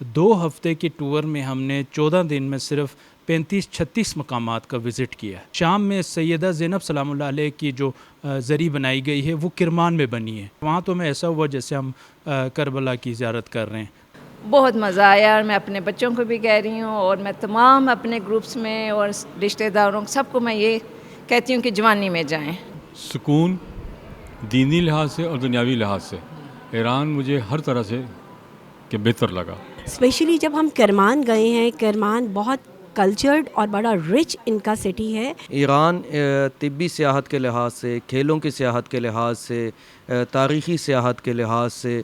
2 ہفتے کی ٹور میں ہم نے 14 دن میں صرف 35-36 مقامات کا وزٹ کیا ہے۔ شام میں سیدہ زینب سلام اللہ علیہ کی جو زری بنائی گئی ہے وہ کرمان میں بنی ہے، وہاں تو ہمیں ایسا ہوا جیسے ہم کربلا کی زیارت کر رہے ہیں۔ بہت مزہ آیا، اور میں اپنے بچوں کو بھی کہہ رہی ہوں، اور میں تمام اپنے گروپس میں اور رشتہ داروں سب کو میں یہ کہتی ہوں کہ جوانی میں جائیں۔ سکون دینی لحاظ سے اور دنیاوی لحاظ سے ایران مجھے ہر طرح سے کہ بہتر لگا۔ اسپیشلی جب ہم کرمان گئے ہیں، کرمان بہت کلچرڈ اور بڑا رچ ان کا سٹی ہے۔ ایران طبی سیاحت کے لحاظ سے، کھیلوں کی سیاحت کے لحاظ سے، تاریخی سیاحت کے لحاظ سے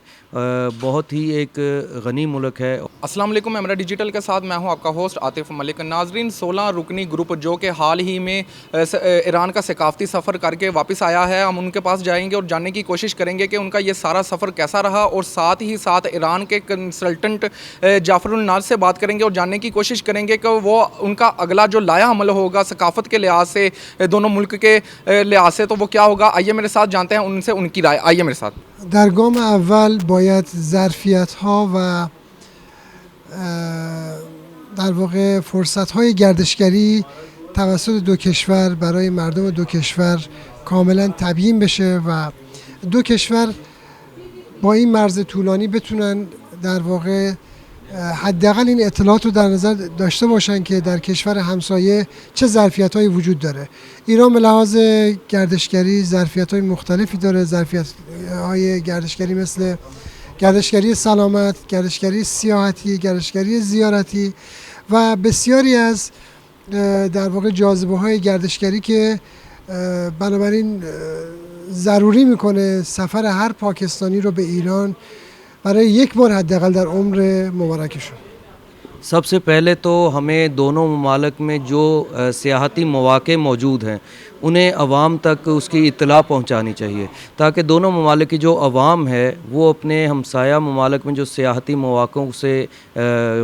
بہت ہی ایک غنی ملک ہے۔ السلام علیکم، میمرا ڈیجیٹل کے ساتھ میں ہوں آپ کا ہوسٹ عاطف ملک۔ ناظرین، 16 رکنی گروپ جو کہ حال ہی میں ایران کا ثقافتی سفر کر کے واپس آیا ہے، ہم ان کے پاس جائیں گے اور جاننے کی کوشش کریں گے کہ ان کا یہ سارا سفر کیسا رہا، اور ساتھ ہی ساتھ ایران کے کنسلٹنٹ جعفر الناز سے بات کریں گے اور جاننے کی کوشش کریں گے کہ وہ ان کا اگلا جو لایا عمل ہوگا ثقافت کے لحاظ سے، دونوں ملک کے لحاظ سے، تو وہ کیا ہوگا۔ آئیے میرے ساتھ جانتے ہیں ان سے ان کی رائے، آئیے میرے ساتھ۔ در گام اول باید ظرفیت‌ها و در واقع فرصت‌های گردشگری توسط دو کشور برای مردم دو کشور کاملا تبیین بشه و دو کشور با این مرز طولانی بتونن در واقع حداقل این اطلاعات رو در نظر داشته باشن که در کشور همسایه چه ظرفیت‌هایی وجود داره. ایران به لحاظ گردشگری ظرفیت‌های مختلفی داره، ظرفیت‌های گردشگری مثل گردشگری سلامت، گردشگری سیاحتی، گردشگری زیارتی و بسیاری از در واقع جاذبه‌های گردشگری که بنابراین ضروری میکنه سفر هر پاکستانی رو به ایران برای یک بار حداقل در عمر مبارکشون۔ سب سے پہلے تو ہمیں دونوں ممالک میں جو سیاحتی مواقع موجود ہیں انہیں عوام تک اس کی اطلاع پہنچانی چاہیے، تاکہ دونوں ممالک کی جو عوام ہے وہ اپنے ہمسایہ ممالک میں جو سیاحتی مواقعوں سے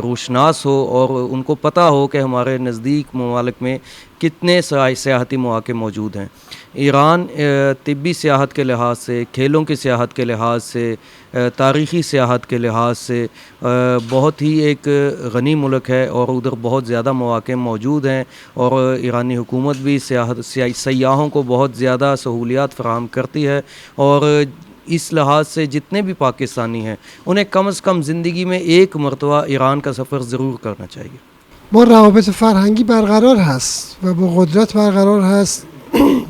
روشناس ہو اور ان کو پتہ ہو کہ ہمارے نزدیک ممالک میں کتنے سیاحتی مواقع موجود ہیں۔ ایران طبی سیاحت کے لحاظ سے، کھیلوں کی سیاحت کے لحاظ سے، تاریخی سیاحت کے لحاظ سے بہت ہی ایک غنی ملک ہے، اور ادھر بہت زیادہ مواقع موجود ہیں، اور ایرانی حکومت بھی سیاحوں کو بہت زیادہ سہولیات فراہم کرتی ہے، اور اس لحاظ سے جتنے بھی پاکستانی ہیں انہیں کم از کم زندگی میں ایک مرتبہ ایران کا سفر ضرور کرنا چاہیے۔ ما روابط فرهنگی برقرار هست و با قدرت برقرار هست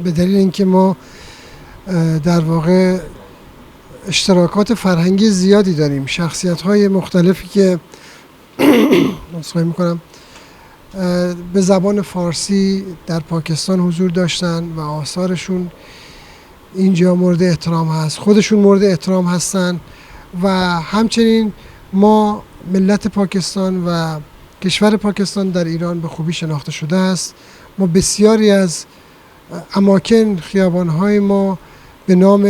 به دلیل اینکه ما در واقع اشتراکات فرهنگی زیادی داریم، شخصیت‌های مختلفی که عذرخواهی می‌کنم به زبان فارسی در پاکستان حضور داشتن و آثارشون اینجا مورد احترام هست، خودشون مورد احترام هستن، و همچنین ما ملت پاکستان و کشور پاکستان در ایران به خوبی شناخته شده است. ما بسیاری از اماکن، خیابان‌های ما به نام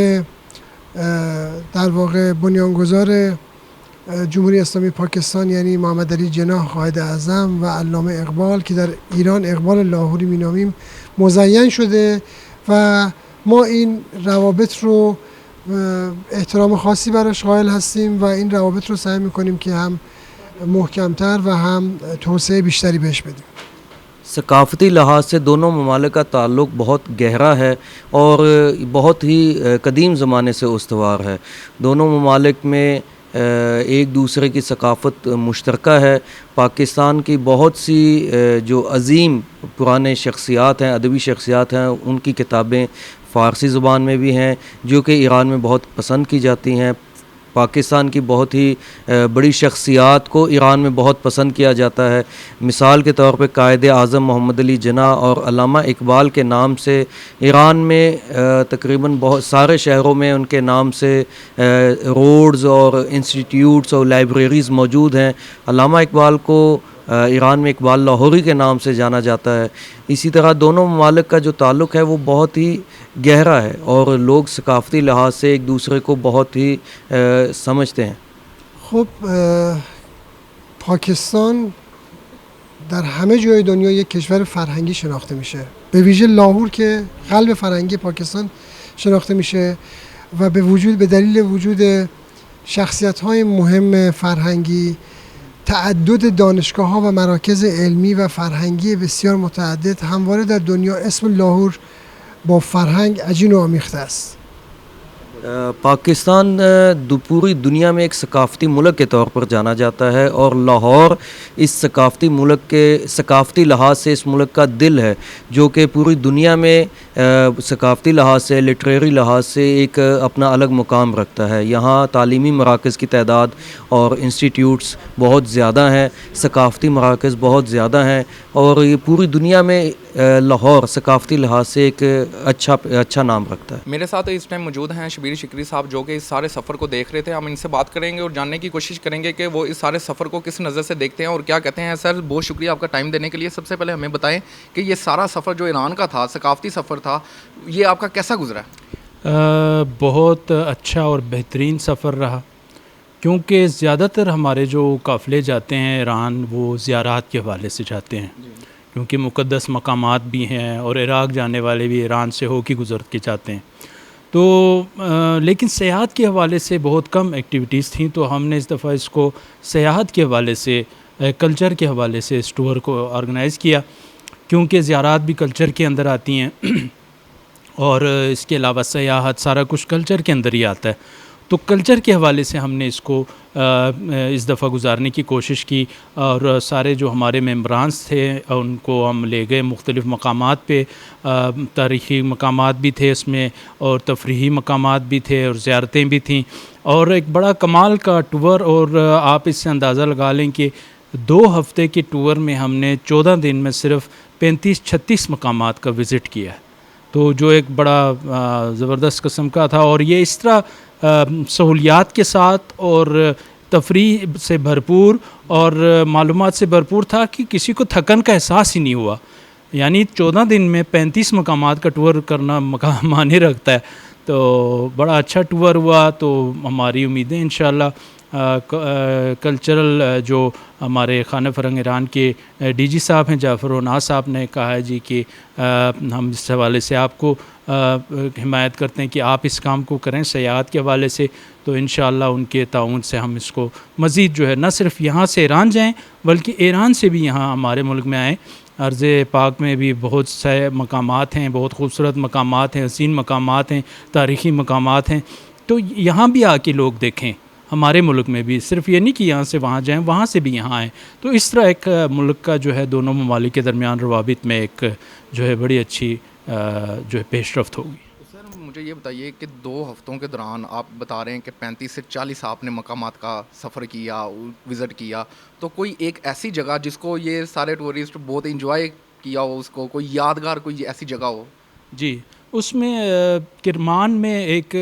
در واقع بنیانگذار جمهوری اسلامی پاکستان یعنی محمد علی جناح قائد اعظم و علامه اقبال که در ایران اقبال لاهوری مینامیم مزین شده، و ما این روابط رو احترام خاصی براش قائل هستیم و این روابط رو سعی می‌کنیم که هم محکمتر و هم توسعه بیشتری بهش بدیم۔ ثقافتی لحاظ سے دونوں ممالک کا تعلق بہت گہرا ہے اور بہت ہی قدیم زمانے سے استوار ہے۔ دونوں ممالک میں ایک دوسرے کی ثقافت مشترکہ ہے۔ پاکستان کی بہت سی جو عظیم پرانے شخصیات ہیں، ادبی شخصیات ہیں، ان کی کتابیں فارسی زبان میں بھی ہیں جو کہ ایران میں بہت پسند کی جاتی ہیں۔ پاکستان کی بہت ہی بڑی شخصیات کو ایران میں بہت پسند کیا جاتا ہے۔ مثال کے طور پہ قائد اعظم محمد علی جناح اور علامہ اقبال کے نام سے ایران میں تقریباً بہت سارے شہروں میں ان کے نام سے روڈز اور انسٹیٹیوٹس اور لائبریریز موجود ہیں۔ علامہ اقبال کو ایران میں اقبال لاہوری کے نام سے جانا جاتا ہے۔ اسی طرح دونوں ممالک کا جو تعلق ہے وہ بہت ہی گہرا ہے، اور لوگ ثقافتی لحاظ سے ایک دوسرے کو بہت ہی سمجھتے ہیں۔ خب پاکستان در همه جای دنیا یک کشور فرهنگی شناخته میشه، به ویژه لاهور که قلب فرهنگی پاکستان شناخته میشه، و به دلیل وجود شخصیت‌های مهم فرهنگی تعدد دانشگاه ها و مراکز علمی و فرهنگی بسیار متعدد همواره در دنیا اسم لاهور با فرهنگ عجین و آمیخته است. پاکستان پوری دنیا میں ایک ثقافتی ملک کے طور پر جانا جاتا ہے اور لاہور اس ثقافتی ملک کے ثقافتی لحاظ سے اس ملک کا دل ہے جو کہ پوری دنیا میں ثقافتی لحاظ سے لٹریری لحاظ سے ایک اپنا الگ مقام رکھتا ہے. یہاں تعلیمی مراکز کی تعداد اور انسٹیٹیوٹس بہت زیادہ ہیں, ثقافتی مراکز بہت زیادہ ہیں اور یہ پوری دنیا میں لاہور ثقافتی لحاظ سے ایک اچھا نام رکھتا ہے. میرے ساتھ اس ٹائم موجود ہیں شبیر شکری صاحب جو کہ اس سارے سفر کو دیکھ رہے تھے. ہم ان سے بات کریں گے اور جاننے کی کوشش کریں گے کہ وہ اس سارے سفر کو کس نظر سے دیکھتے ہیں اور کیا کہتے ہیں. سر بہت شکریہ آپ کا ٹائم دینے کے لیے. سب سے پہلے ہمیں بتائیں کہ یہ سارا سفر جو ایران کا تھا, ثقافتی سفر تھا, یہ آپ کا کیسا گزرا ہے؟ بہت اچھا اور بہترین سفر رہا, کیونکہ زیادہ تر ہمارے جو قافلے جاتے ہیں ایران وہ زیارات کے حوالے سے جاتے ہیں, کیونکہ مقدس مقامات بھی ہیں اور عراق جانے والے بھی ایران سے ہو کے گزر کے جاتے ہیں. تو لیکن سیاحت کے حوالے سے بہت کم ایکٹیویٹیز تھیں, تو ہم نے اس دفعہ اس کو سیاحت کے حوالے سے, کلچر کے حوالے سے اس ٹور کو آرگنائز کیا, کیونکہ زیارات بھی کلچر کے اندر آتی ہیں اور اس کے علاوہ سیاحت سارا کچھ کلچر کے اندر ہی آتا ہے. تو کلچر کے حوالے سے ہم نے اس کو اس دفعہ گزارنے کی کوشش کی اور سارے جو ہمارے ممبرانس تھے ان کو ہم لے گئے مختلف مقامات پہ. تاریخی مقامات بھی تھے اس میں اور تفریحی مقامات بھی تھے اور زیارتیں بھی تھیں, اور ایک بڑا کمال کا ٹور. اور آپ اس سے اندازہ لگا لیں کہ 2 ہفتے کے ٹور میں ہم نے 14 دن میں صرف 35-36 مقامات کا وزٹ کیا ہے, تو جو ایک بڑا زبردست قسم کا تھا. اور یہ اس طرح سہولیات کے ساتھ اور تفریح سے بھرپور اور معلومات سے بھرپور تھا کہ کسی کو تھکن کا احساس ہی نہیں ہوا. یعنی 14 دن میں 35 مقامات کا ٹور کرنا معنی رکھتا ہے. تو بڑا اچھا ٹور ہوا. تو ہماری امیدیں انشاءاللہ کلچرل جو ہمارے خانہ فرہنگ ایران کے ڈی جی صاحب ہیں جعفر وناز صاحب نے کہا ہے جی کہ ہم اس حوالے سے آپ کو حمایت کرتے ہیں کہ آپ اس کام کو کریں سیاحت کے حوالے سے. تو انشاءاللہ ان کے تعاون سے ہم اس کو مزید جو ہے نہ صرف یہاں سے ایران جائیں بلکہ ایران سے بھی یہاں ہمارے ملک میں آئیں. عرض پاک میں بھی بہت سے مقامات ہیں, بہت خوبصورت مقامات ہیں, حسین مقامات ہیں, تاریخی مقامات ہیں. تو یہاں بھی آ کے لوگ دیکھیں, ہمارے ملک میں بھی, صرف یہ نہیں کہ یہاں سے وہاں جائیں, وہاں سے بھی یہاں آئیں. تو اس طرح ایک ملک کا جو ہے دونوں ممالک کے درمیان روابط میں ایک جو ہے بڑی اچھی جو ہے پیش رفت ہوگی. سر مجھے یہ بتائیے کہ 2 ہفتوں کے دوران آپ بتا رہے ہیں کہ 35 سے 40 آپ نے مقامات کا سفر کیا, وزٹ کیا, تو کوئی ایک ایسی جگہ جس کو یہ سارے ٹورسٹ بہت انجوائے کیا ہو, اس کو کوئی یادگار کوئی ایسی جگہ ہو؟ جی, اس میں کرمان میں ایک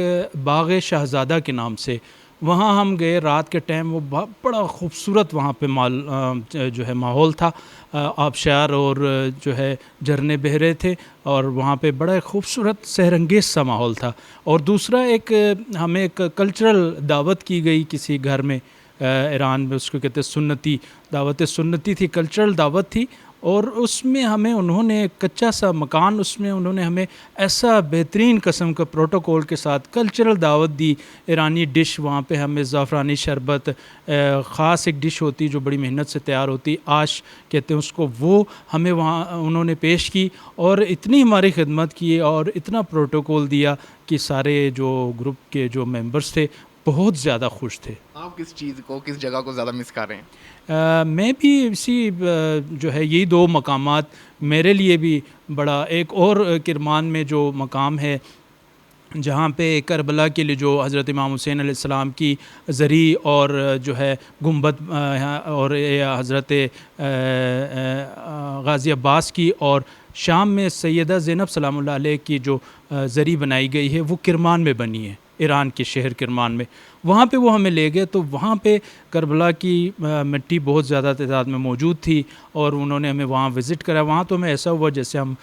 باغ شہزادہ کے نام سے وہاں ہم گئے رات کے ٹائم. وہ بڑا خوبصورت وہاں پہ جو ہے ماحول تھا, آبشار اور جو ہے جھرنے بہہ رہے تھے اور وہاں پہ بڑا خوبصورت سحر انگیز سا ماحول تھا. اور دوسرا ایک ہمیں ایک کلچرل دعوت کی گئی کسی گھر میں ایران میں, اس کو کہتے ہیں سنتی دعوت سنتی تھی, کلچرل دعوت تھی. اور اس میں ہمیں انہوں نے کچا سا مکان, اس میں انہوں نے ہمیں ایسا بہترین قسم کا پروٹوکول کے ساتھ کلچرل دعوت دی. ایرانی ڈش وہاں پہ ہمیں زعفرانی شربت, خاص ایک ڈش ہوتی جو بڑی محنت سے تیار ہوتی, آش کہتے ہیں اس کو, وہ ہمیں وہاں انہوں نے پیش کی اور اتنی ہماری خدمت کی اور اتنا پروٹوکول دیا کہ سارے جو گروپ کے جو ممبرس تھے بہت زیادہ خوش تھے. آپ کس چیز کو, کس جگہ کو زیادہ مس کر رہے ہیں؟ میں بھی اسی جو ہے یہی 2 مقامات میرے لیے بھی بڑا. ایک اور کرمان میں جو مقام ہے جہاں پہ کربلا کے لیے جو حضرت امام حسین علیہ السلام کی زری اور جو ہے گنبد اور حضرت غازی عباس کی اور شام میں سیدہ زینب سلام اللہ علیہ کی جو زری بنائی گئی ہے وہ کرمان میں بنی ہے, ایران کے شہر کرمان میں. وہاں پہ وہ ہمیں لے گئے تو وہاں پہ کربلا کی مٹی بہت زیادہ تعداد میں موجود تھی اور انہوں نے ہمیں وہاں وزٹ کرا. وہاں تو ہمیں ایسا ہوا جیسے ہم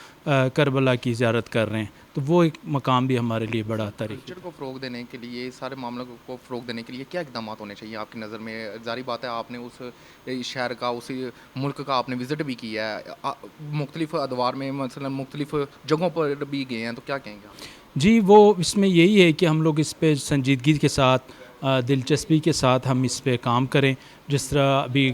کربلا کی زیارت کر رہے ہیں. تو وہ ایک مقام بھی ہمارے لیے بڑا تاریخی. کلچر کو فروغ دینے کے لیے, سارے معاملوں کو فروغ دینے کے لیے کیا اقدامات ہونے چاہیے آپ کی نظر میں؟ ظاہری بات ہے آپ نے اس شہر کا, اسی ملک کا آپ نے وزٹ بھی کیا ہے, مختلف ادوار میں مثلا مختلف جگہوں پر بھی گئے ہیں, تو کیا کہیں گے آپ؟ جی, وہ اس میں یہی ہے کہ ہم لوگ اس پہ سنجیدگی کے ساتھ دلچسپی کے ساتھ ہم اس پہ کام کریں. جس طرح ابھی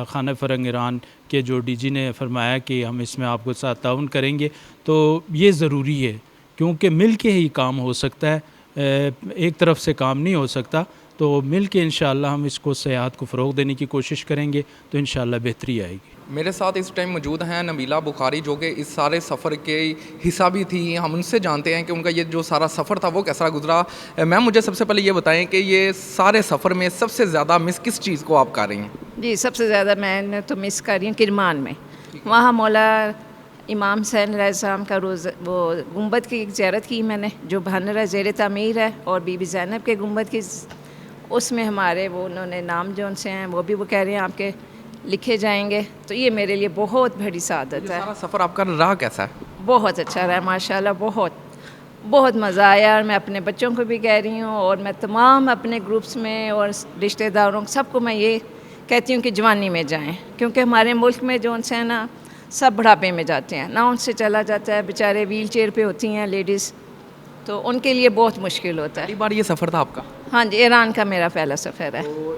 خانہ فرنگ ایران کے جو ڈی جی نے فرمایا کہ ہم اس میں آپ کو ساتھ تعاون کریں گے, تو یہ ضروری ہے کیونکہ مل کے ہی کام ہو سکتا ہے, ایک طرف سے کام نہیں ہو سکتا. تو مل کے انشاءاللہ ہم اس کو سیاحت کو فروغ دینے کی کوشش کریں گے تو انشاءاللہ بہتری آئے گی. میرے ساتھ اس ٹائم موجود ہیں نبیلہ بخاری, جو کہ اس سارے سفر کے حصہ بھی تھی. ہم ان سے جانتے ہیں کہ ان کا یہ جو سارا سفر تھا وہ کیسا گزرا. میم مجھے سب سے پہلے یہ بتائیں کہ یہ سارے سفر میں سب سے زیادہ مس کس چیز کو آپ کر رہی ہیں؟ جی سب سے زیادہ میں تو مس کر رہی ہوں کرمان میں. وہاں مولا امام حسین علیہ السلام کا روز وہ گنبد کی زیارت کی میں نے, جو بن رہا زیر تعمیر ہے, اور بی بی زینب کے گنبد کی, اس میں ہمارے وہ انہوں نے نام جو ان سے ہیں وہ بھی وہ کہہ رہے ہیں آپ کے لکھے جائیں گے. تو یہ میرے لیے بہت بڑی سعادت ہے. سارا سفر آپ کا رہا کیسا ہے؟ بہت اچھا رہا ماشاءاللہ, بہت مزہ آیا. اور میں اپنے بچوں کو بھی کہہ رہی ہوں, اور میں تمام اپنے گروپس میں اور رشتہ داروں سب کو میں یہ کہتی ہوں کہ جوانی میں جائیں, کیونکہ ہمارے ملک میں جو ان سے ہیں نا سب بڑھاپے میں جاتے ہیں, نہ ان سے چلا جاتا ہے, بیچارے ویل چیئر پہ ہوتی ہیں لیڈیز, تو ان کے لیے بہت مشکل ہوتا ہے. پہلی بار یہ سفر تھا آپ کا؟ ہاں جی, ایران کا میرا پہلا سفر ہے. تو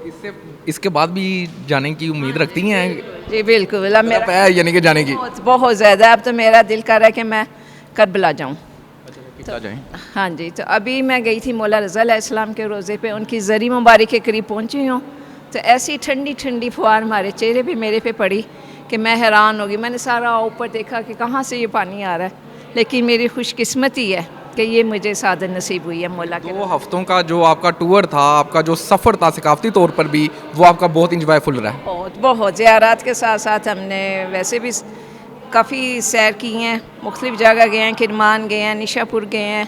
اس کے بعد بھی جانے کی امید رکھتی ہیں؟ جی بالکل, اب میرا یعنی کہ جانے کی بہت زیادہ. اب تو میرا دل کر رہا ہے کہ میں کربلا جاؤں. جائیں. ہاں جی, تو ابھی میں گئی تھی مولا رضا علیہ السلام کے روزے پہ, ان کی زری مبارک کے قریب پہنچی ہوں, تو ایسی ٹھنڈی ٹھنڈی فوار ہمارے چہرے پہ میرے پہ پڑی کہ میں حیران ہوگی. میں نے سارا اوپر دیکھا کہ کہاں سے یہ پانی آ رہا ہے, لیکن میری خوش قسمتی ہے کہ یہ مجھے سعادت نصیب ہوئی ہے مولا کے. 2 ہفتوں کا جو آپ کا ٹور تھا, آپ کا جو سفر تھا ثقافتی طور پر بھی, وہ آپ کا بہت انجوائے فل رہا. بہت زیارات کے ساتھ ساتھ ہم نے ویسے بھی کافی سیر کی ہیں, مختلف جگہ گئے ہیں, کرمان گئے ہیں, نشا پور گئے ہیں,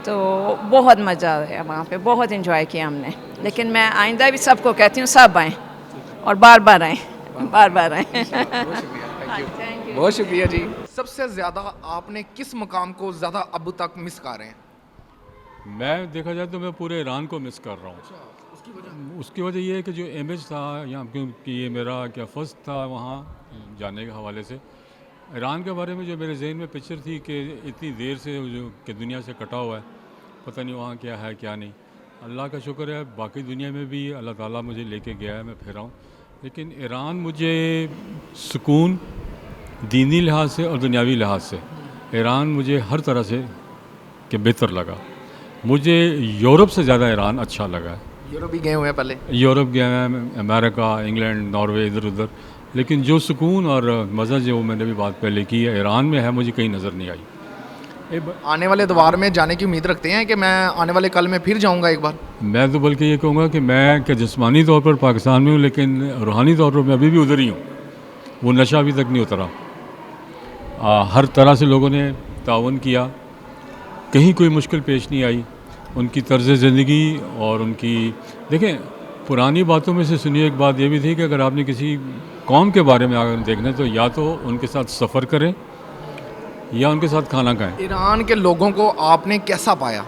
تو بہت مزہ آیا وہاں پہ, بہت انجوائے کیا ہم نے. لیکن میں آئندہ بھی سب کو کہتی ہوں سب آئیں اور بار بار آئیں. بہت شکریہ جی. سب سے زیادہ آپ نے کس مقام کو زیادہ اب تک مس کر رہے ہیں؟ میں دیکھا جائے تو میں پورے ایران کو مس کر رہا ہوں. اس کی وجہ یہ ہے کہ جو امیج تھا یہاں, کیونکہ یہ میرا کیا فرسٹ تھا وہاں جانے کے حوالے سے, ایران کے بارے میں جو میرے ذہن میں پکچر تھی کہ اتنی دیر سے جو کہ دنیا سے کٹا ہوا ہے, پتہ نہیں وہاں کیا ہے کیا نہیں. اللہ کا شکر ہے باقی دنیا میں بھی اللہ تعالیٰ مجھے لے کے گیا ہے, میں پھر رہا ہوں. لیکن ایران مجھے سکون دینی لحاظ سے اور دنیاوی لحاظ سے, ایران مجھے ہر طرح سے کہ بہتر لگا. مجھے یورپ سے زیادہ ایران اچھا لگا ہے. یورپ بھی گئے ہوئے ہیں پہلے؟ یورپ گئے ہیں, امریکہ, انگلینڈ, ناروے, ادھر ادھر. لیکن جو سکون اور مزہ جو میں نے بھی بات پہلے کی ہے ایران میں ہے, مجھے کہیں نظر نہیں آئی. آنے والے اتوار میں جانے کی امید رکھتے ہیں کہ میں آنے والے کل میں پھر جاؤں گا ایک بار؟ میں تو بلکہ یہ کہوں گا کہ میں کہ جسمانی طور پر پاکستان میں ہوں, لیکن روحانی طور پر میں ابھی بھی ادھر ہی ہوں. وہ نشہ ابھی تک نہیں اترا. ہر طرح سے لوگوں نے تعاون کیا, کہیں کوئی مشکل پیش نہیں آئی. ان کی طرز زندگی اور ان کی, دیکھیں پرانی باتوں میں سے سنیے ایک بات یہ بھی تھی کہ اگر آپ نے کسی قوم کے بارے میں اگر دیکھنا ہے تو یا تو ان کے ساتھ سفر کریں یا ان کے ساتھ کھانا کھائیں. ایران کے لوگوں کو آپ نے کیسا پایا؟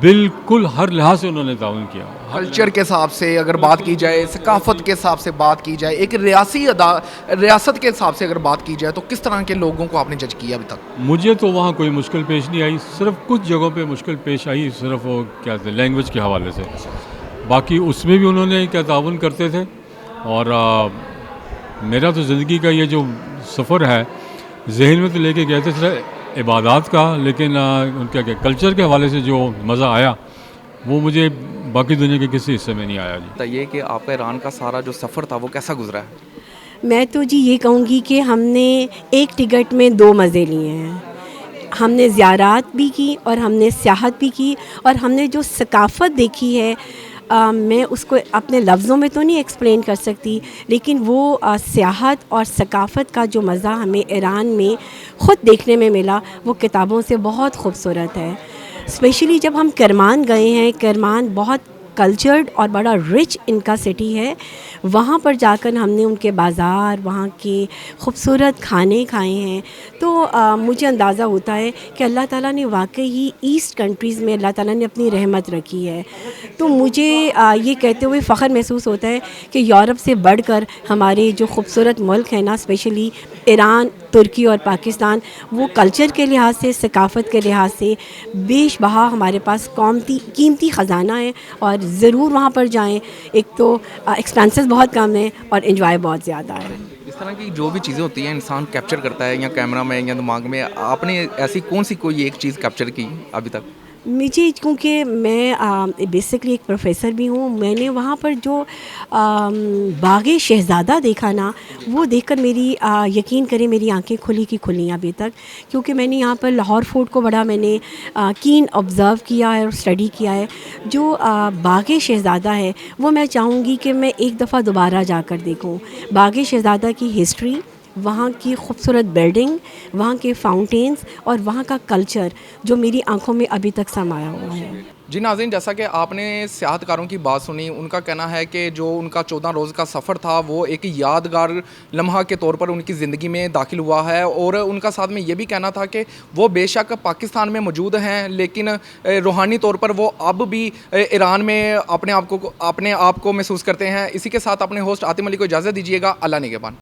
بالکل ہر لحاظ سے انہوں نے تعاون کیا. کلچر کے حساب سے اگر بات کی جائے, ثقافت کے حساب سے بات کی جائے, ایک ریاست کے حساب سے اگر بات کی جائے, تو کس طرح کے لوگوں کو آپ نے جج کیا ابھی تک؟ مجھے تو وہاں کوئی مشکل پیش نہیں آئی, صرف کچھ جگہوں پہ مشکل پیش آئی, صرف وہ کیا تھے لینگویج کے حوالے سے. باقی اس میں بھی انہوں نے کیا تعاون کرتے تھے. اور میرا تو زندگی کا یہ جو سفر ہے ذہن میں تو لے کے گئے تھے صرف عبادات کا, لیکن ان کا کلچر کے حوالے سے جو مزہ آیا وہ مجھے باقی دنیا کے کسی حصے میں نہیں آیا. جی بتائیے کہ آپ کا ایران کا سارا جو سفر تھا وہ کیسا گزرا ہے؟ میں تو جی یہ کہوں گی کہ ہم نے ایک ٹکٹ میں 2 مزے لیے ہیں. ہم نے زیارات بھی کی اور ہم نے سیاحت بھی کی, اور ہم نے جو ثقافت دیکھی ہے میں اس کو اپنے لفظوں میں تو نہیں ایکسپلین کر سکتی, لیکن وہ سیاحت اور ثقافت کا جو مزہ ہمیں ایران میں خود دیکھنے میں ملا وہ کتابوں سے بہت خوبصورت ہے. اسپیشلی جب ہم کرمان گئے ہیں, کرمان بہت کلچرڈ اور بڑا رچ ان کا سٹی ہے. وہاں پر جا کر ہم نے ان کے بازار, وہاں کے خوبصورت کھانے کھائے ہیں, تو مجھے اندازہ ہوتا ہے کہ اللہ تعالیٰ نے واقعی ایسٹ کنٹریز میں اللہ تعالیٰ نے اپنی رحمت رکھی ہے. تو مجھے یہ کہتے ہوئے فخر محسوس ہوتا ہے کہ یورپ سے بڑھ کر ہمارے جو خوبصورت ملک ہیں نا, اسپیشلی ایران, ترکی اور پاکستان, وہ کلچر کے لحاظ سے, ثقافت کے لحاظ سے بیش بہا ہمارے پاس قیمتی خزانہ ہے, اور ضرور وہاں پر جائیں. ایک تو ایکسپینسز بہت کم ہیں اور انجوائے بہت زیادہ ہے. اس طرح کی جو بھی چیزیں ہوتی ہیں انسان کیپچر کرتا ہے یا کیمرہ میں یا دماغ میں, آپ نے ایسی کون سی کوئی ایک چیز کیپچر کی ابھی تک؟ مجھے کیونکہ میں بیسکلی ایک پروفیسر بھی ہوں, میں نے وہاں پر جو باغ شہزادہ دیکھا نا, وہ دیکھ کر میری یقین کریں میری آنکھیں کھلی کی کھلی ابھی تک, کیونکہ میں نے یہاں پر لاہور فورٹ کو بڑا میں نے کین آبزرو کیا ہے اور اسٹڈی کیا ہے. جو باغ شہزادہ ہے وہ میں چاہوں گی کہ میں ایک دفعہ دوبارہ جا کر دیکھوں. باغ شہزادہ کی ہسٹری, وہاں کی خوبصورت بلڈنگ, وہاں کے فاؤنٹینز اور وہاں کا کلچر جو میری آنکھوں میں ابھی تک سمایا ہوا ہے. جی ناظرین, جیسا کہ آپ نے سیاحت کاروں کی بات سنی, ان کا کہنا ہے کہ جو ان کا 14 روز کا سفر تھا وہ ایک یادگار لمحہ کے طور پر ان کی زندگی میں داخل ہوا ہے, اور ان کا ساتھ میں یہ بھی کہنا تھا کہ وہ بے شک پاکستان میں موجود ہیں لیکن روحانی طور پر وہ اب بھی ایران میں اپنے آپ کو محسوس کرتے ہیں. اسی کے ساتھ اپنے ہوسٹ عاطف ملک کو اجازت دیجیے گا. اللہ نگہبان.